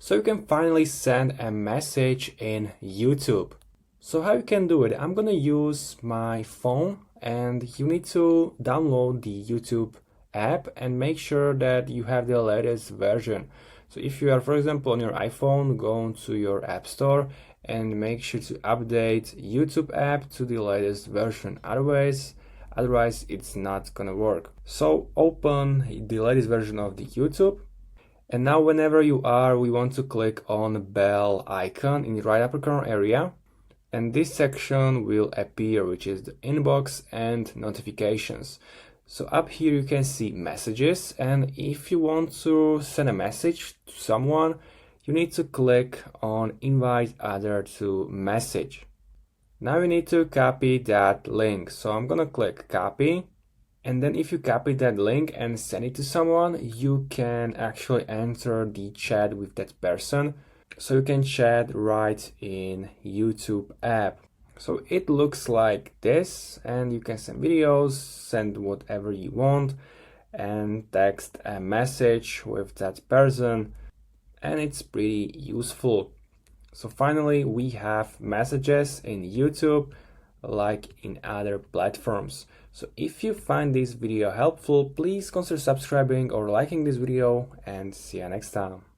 so you can finally send a message in YouTube. So how you can do it? I'm gonna use my phone, and you need to download the YouTube app and make sure that you have the latest version. So if you are, for example, on your iPhone, go to your app store and make sure to update YouTube app to the latest version. Otherwise it's not gonna work. So open the latest version of the YouTube. And now whenever you are, we want to click on bell icon in the right upper corner area. And this section will appear, which is the inbox and notifications. So up here you can see messages, and if you want to send a message to someone, you need to click on invite other to message. Now you need to copy that link. So I'm gonna click copy. And then if you copy that link and send it to someone, you can actually enter the chat with that person. So you can chat right in YouTube app. So it looks like this, and you can send videos, send whatever you want, and text a message with that person, and it's pretty useful. So finally, we have messages in YouTube like in other platforms. So if you find this video helpful, please consider subscribing or liking this video, and see you next time.